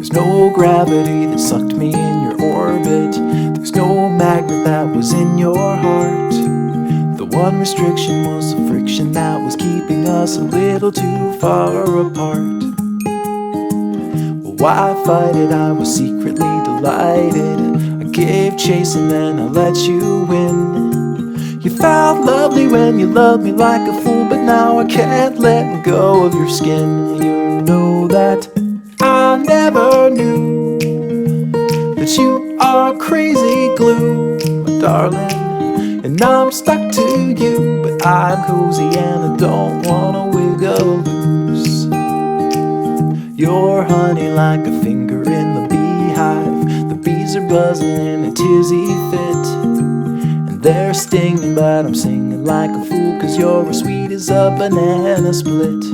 There's no gravity that sucked me in your orbit. There's no magnet that was in your heart. The one restriction was the friction that was keeping us a little too far apart. Well, why fight it? I was secretly delighted. I gave chase and then I let you win. You felt lovely when you loved me like a fool, but now I can't let go of your skin. You know that I never knew that you are crazy glue, my darling. And I'm stuck to you, but I'm cozy and I don't wanna wiggle loose. You're honey like a finger in the beehive. The bees are buzzing in a tizzy fit, and they're stinging, but I'm singing like a fool, 'cause you're as sweet as a banana split.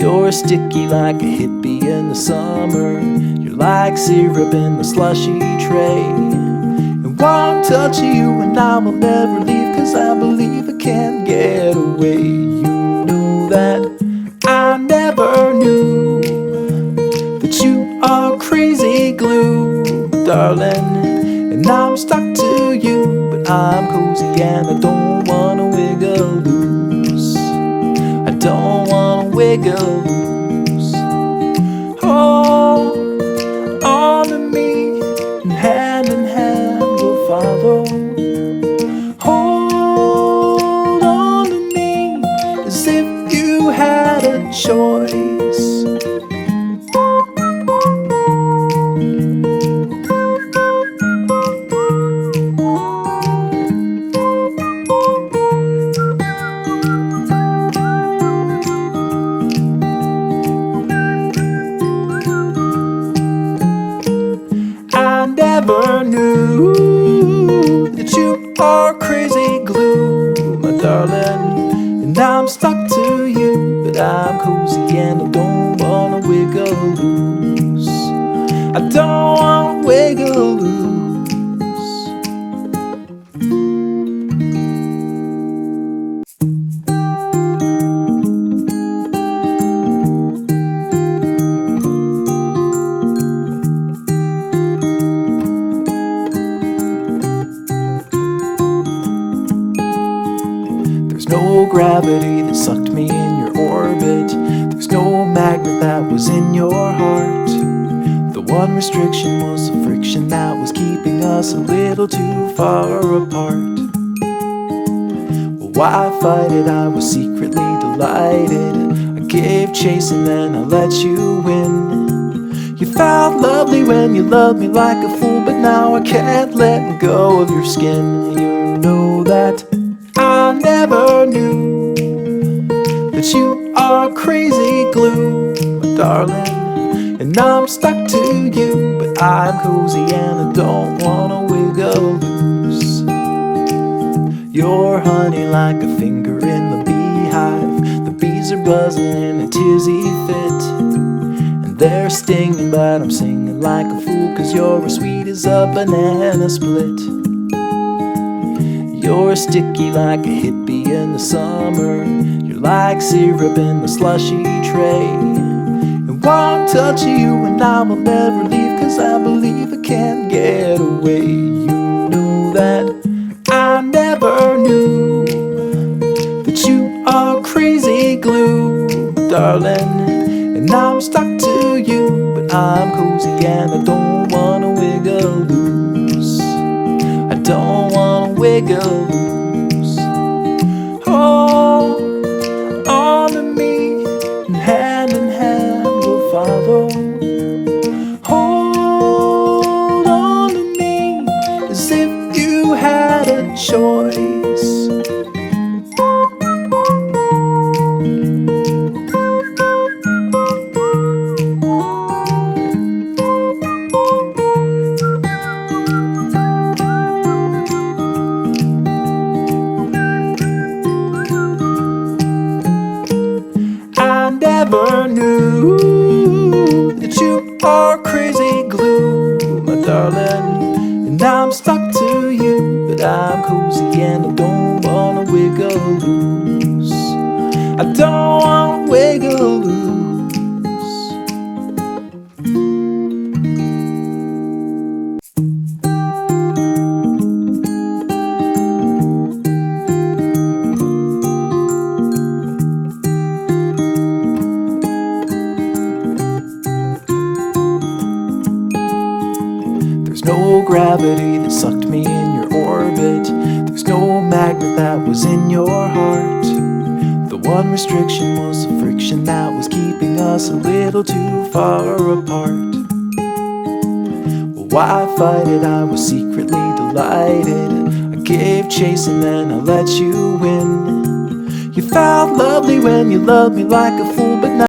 You're sticky like a hippie in the summer. You're like syrup in the slushy tray. And one touch of you and I will never leave, 'cause I believe I can't get away. You know that I never knew that you are crazy glue, darling. And I'm stuck to you, but I'm cozy and I don't wanna wiggle loose. I don't wanna wiggle loose. Hold on to me, and hand we'll follow. Hold on to me, as if you had a choice. Never knew that you are crazy glue, my darling. And I'm stuck to you, but I'm cozy and I don't wanna wiggle loose. I don't wanna wiggle loose. No gravity that sucked me in your orbit. There's no magnet that was in your heart. The one restriction was the friction that was keeping us a little too far apart. Well, why fight it? I was secretly delighted. I gave chase and then I let you win. You felt lovely when you loved me like a fool, but now I can't let go of your skin. You know that I never knew that you are crazy glue, my darling. And I'm stuck to you, but I'm cozy and I don't wanna wiggle loose. You're honey like a finger in the beehive. The bees are buzzing in a tizzy fit, and they're stinging, but I'm singing like a fool, 'cause you're as sweet as a banana split. You're sticky like a hippie in the summer. You're like syrup in the slushy tray. And one touch of you and I will never leave, 'cause I believe I can't get away. You know that I never knew that you are crazy glue, darling. And I'm stuck to you, but I'm cozy and I don't wanna wiggle loose. I don't wanna wiggle loose. Hold on to me, and hand we'll follow. Hold on to me, as if you had a choice. Never knew that no gravity that sucked me in your orbit. There's no magnet that was in your heart. The one restriction was the friction that was keeping us a little too far apart. Well, why fight it? I was secretly delighted. I gave chase and then I let you win. You felt lovely when you loved me like a fool, but now